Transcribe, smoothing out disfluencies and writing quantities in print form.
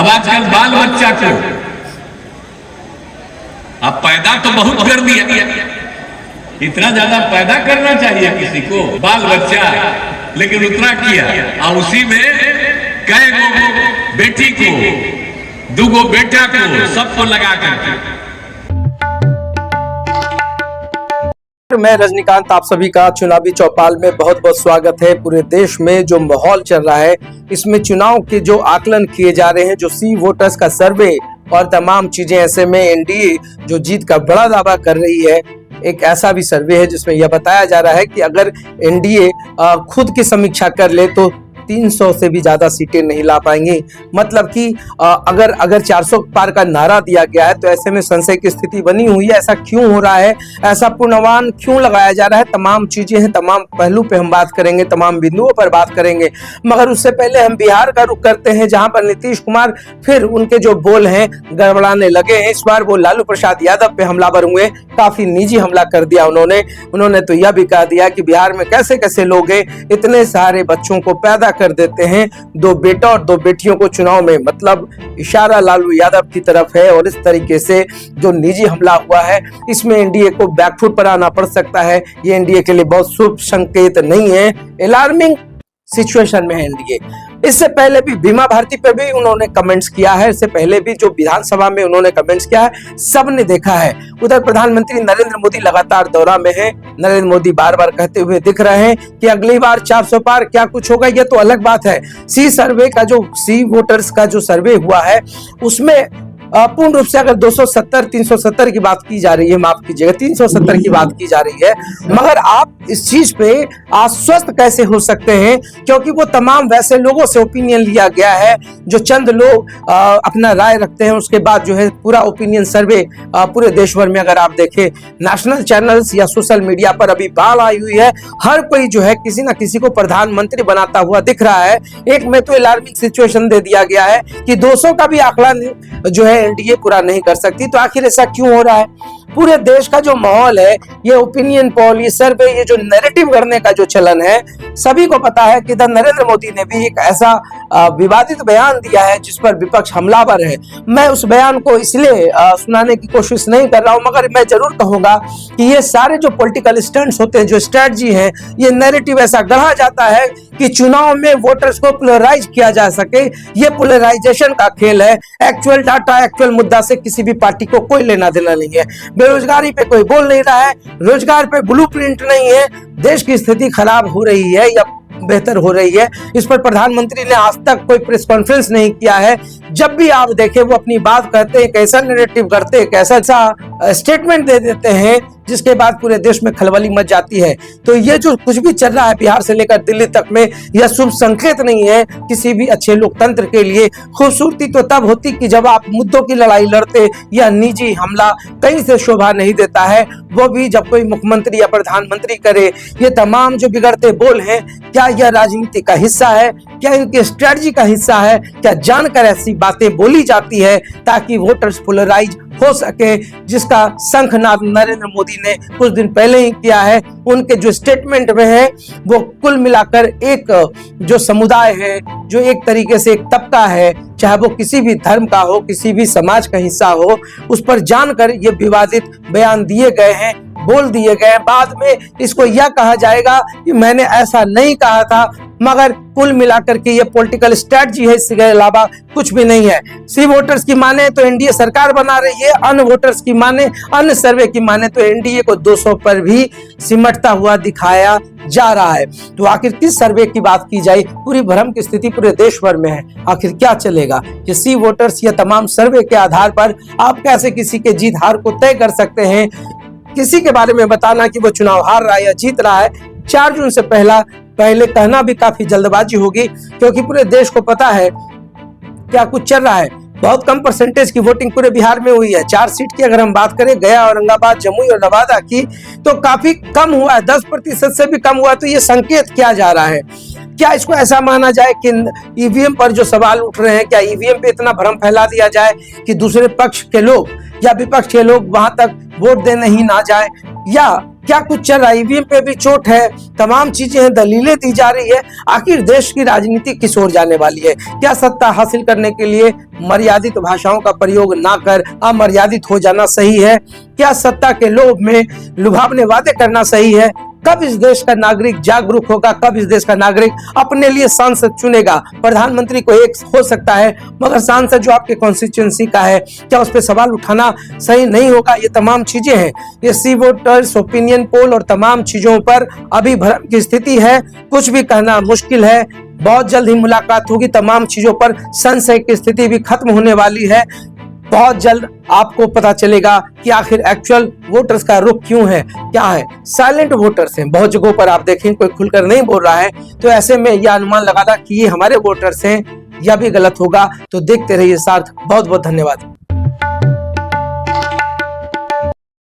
अब आजकल बाल बच्चा को अब पैदा तो बहुत कर दिया, इतना ज्यादा पैदा करना चाहिए किसी को बाल बच्चा, लेकिन उतना किया और उसी में कई गो बेटी को, दूगो बेटा को, सबको लगा करके। मैं रजनीकांत, आप सभी का चुनावी चौपाल में बहुत बहुत स्वागत है। पूरे देश में जो माहौल चल रहा है, इसमें चुनाव के जो आकलन किए जा रहे हैं, जो सी वोटर्स का सर्वे और तमाम चीजें, ऐसे में एनडीए जो जीत का बड़ा दावा कर रही है, एक ऐसा भी सर्वे है जिसमें यह बताया जा रहा है कि अगर एनडीए खुद की समीक्षा कर ले तो 300 से भी ज्यादा सीटें नहीं ला पाएंगे। मतलब कि अगर 400 पार का नारा दिया गया है तो ऐसे में संशय की स्थिति बनी हुई है। ऐसा क्यों हो रहा है, ऐसा पूर्वानुमान क्यों लगाया जा रहा है, तमाम चीजें हैं, तमाम पहलू पे हम बात करेंगे, तमाम बिंदुओं पर बात करेंगे। मगर उससे पहले हम बिहार का रुख करते हैं, जहां पर नीतीश कुमार फिर उनके जो बोल हैं गड़बड़ाने लगे हैं। इस बार वो लालू प्रसाद यादव पे हमलावर हुए, काफी निजी हमला कर दिया उन्होंने तो यह भी कह दिया कि बिहार में कैसे कैसे लोग हैं, इतने सारे बच्चों को पैदा कर देते हैं, 2 बेटा और 2 बेटियों को चुनाव में। मतलब इशारा लालू यादव की तरफ है। और इस तरीके से जो निजी हमला हुआ है, इसमें एनडीए को बैकफुट पर आना पड़ सकता है। ये एनडीए के लिए बहुत शुभ संकेत नहीं है, अलार्मिंग सिचुएशन में है एनडीए। इससे पहले भी बीमा भारती पे भी उन्होंने कमेंट्स किया है, इससे पहले भी जो विधानसभा में उन्होंने कमेंट्स किया है, सबने देखा है। उधर प्रधानमंत्री नरेंद्र मोदी लगातार दौरा में है। नरेंद्र मोदी बार बार कहते हुए दिख रहे हैं कि अगली बार 400 पार क्या कुछ होगा, ये तो अलग बात है। सी सर्वे का जो सी वोटर्स का जो सर्वे हुआ है, उसमें पूर्ण रूप से अगर 270 370 की बात की जा रही है, माफ कीजिएगा 370 की बात की जा रही है, मगर आप इस चीज पे आश्वस्त कैसे हो सकते हैं, क्योंकि वो तमाम वैसे लोगों से ओपिनियन लिया गया है जो चंद लोग अपना राय रखते हैं। उसके बाद जो है पूरा ओपिनियन सर्वे पूरे देश भर में अगर आप देखें, नेशनल चैनल्स या सोशल मीडिया पर अभी बाढ़ आई हुई है। हर कोई जो है किसी ना किसी को प्रधानमंत्री बनाता हुआ दिख रहा है। एक में तो अलार्मिंग सिचुएशन दे दिया गया है कि 200 का भी आंकड़ा जो है एनडीए पूरा नहीं कर सकती। तो आखिर ऐसा क्यों हो रहा है? पूरे देश का जो माहौल है, ये ओपिनियन पोल, ये सर्वे, ये जो नैरेटिव करने का जो चलन है, सभी को पता है कि नरेंद्र मोदी ने भी एक ऐसा विवादित बयान दिया है जिस पर विपक्ष हमलावर है। मैं उस बयान को इसलिए सुनाने की कोशिश नहीं कर रहा हूं, मगर मैं जरूर कहूंगा कि ये सारे जो पॉलिटिकल स्टंट्स होते हैं, जो स्ट्रेटजी है, ये नैरेटिव ऐसा गढ़ा जाता है कि चुनाव में वोटर्स को पोलराइज किया जा सके। ये पोलराइजेशन का खेल है। एक्चुअल डाटा, एक्चुअल मुद्दा से किसी भी पार्टी को कोई लेना देना नहीं है। बेरोजगारी पे कोई बोल नहीं रहा है, रोजगार पे ब्लूप्रिंट नहीं है। देश की स्थिति खराब हो रही है या बेहतर हो रही है, इस पर प्रधानमंत्री ने आज तक कोई प्रेस कॉन्फ्रेंस नहीं किया है। जब भी आप देखें, वो अपनी बात करते हैं, कैसा नैरेटिव करते हैं, कैसा स्टेटमेंट दे देते हैं, जिसके बाद पूरे देश में खलबली मच जाती है। तो ये जो कुछ भी चल रहा है बिहार से लेकर दिल्ली तक में, यह शुभ संकेत नहीं है किसी भी अच्छे लोकतंत्र के लिए। खूबसूरती तो तब होती कि जब आप मुद्दों की लड़ाई लड़ते। यह निजी हमला कहीं से शोभा नहीं देता है, वो भी जब कोई मुख्यमंत्री या प्रधानमंत्री करे। ये तमाम जो बिगड़ते बोल हैं, क्या यह राजनीति का हिस्सा है, क्या इनकी स्ट्रेटजी का हिस्सा है, क्या जानकर ऐसी बातें बोली जाती है ताकि वोटर्स पोलराइज हो सके, जिसका शंखनाद नरेंद्र मोदी ने कुछ दिन पहले ही किया है। उनके जो स्टेटमेंट में है, वो कुल मिलाकर एक जो समुदाय है, जो एक तरीके से एक तबका है, चाहे वो किसी भी धर्म का हो, किसी भी समाज का हिस्सा हो, उस पर जानकर ये विवादित बयान दिए गए हैं, बोल दिए गए। बाद में इसको यह कहा जाएगा कि मैंने ऐसा नहीं कहा था, मगर कुल मिलाकर के ये पॉलिटिकल स्ट्रेटजी है, इसके अलावा कुछ भी नहीं है। सी वोटर्स की माने तो एनडीए सरकार बना रही है, अन्य वोटर्स की माने, अन्य सर्वे की माने तो एनडीए को 200 पर भी सिमटता हुआ दिखाया जा रहा है। तो आखिर किस सर्वे की बात की जाए? पूरी भ्रम की स्थिति पूरे देश भर में है। आखिर क्या चलेगा? कि सी वोटर्स या तमाम सर्वे के आधार पर आप कैसे किसी के जीत हार को तय कर सकते हैं? किसी के बारे में बताना कि वो चुनाव हार रहा है या जीत रहा है, 4 जून से पहले कहना भी काफी जल्दबाजी होगी, क्योंकि पूरे देश को पता है क्या कुछ चल रहा है। बहुत कम परसेंटेज की वोटिंग पूरे बिहार में हुई है। 4 सीट की अगर हम बात करें, गया, औरंगाबाद, जमुई और नवादा की, तो काफी कम हुआ है, 10% से भी कम हुआ। तो ये संकेत क्या जा रहा है? क्या इसको ऐसा माना जाए कि ईवीएम पर जो सवाल उठ रहे हैं, क्या ईवीएम पे इतना भ्रम फैला दिया जाए कि दूसरे पक्ष के लोग या विपक्ष के लोग वहां तक वोट देने ही ना जाए, या क्या कुछ चल रहा है? ईवीएम पे भी चोट है, तमाम चीजें हैं, दलीलें दी जा रही है। आखिर देश की राजनीति किस ओर जाने वाली है? क्या सत्ता हासिल करने के लिए मर्यादित भाषाओं का प्रयोग ना कर अमर्यादित हो जाना सही है? क्या सत्ता के लोभ में लुभावने वादे करना सही है? कब इस देश का नागरिक जागरूक होगा? कब इस देश का नागरिक अपने लिए सांसद चुनेगा? प्रधानमंत्री को एक हो सकता है, मगर सांसद जो आपके कॉन्स्टिट्यूएंसी का है, क्या उस पर सवाल उठाना सही नहीं होगा? ये तमाम चीजें हैं। ये सी वोटर्स, ओपिनियन पोल और तमाम चीजों पर अभी भ्रम की स्थिति है। कुछ भी कहना मुश्किल है। बहुत जल्द ही मुलाकात होगी। तमाम चीजों पर संशय की स्थिति भी खत्म होने वाली है। बहुत जल्द आपको पता चलेगा कि आखिर एक्चुअल वोटर्स का रुख क्यों है, क्या है। साइलेंट वोटर्स हैं बहुत जगहों पर, आप देखें कोई खुलकर नहीं बोल रहा है। तो ऐसे में यह अनुमान लगाना कि ये हमारे वोटर्स हैं, यह भी गलत होगा। तो देखते रहिए सार्थ। बहुत बहुत धन्यवाद।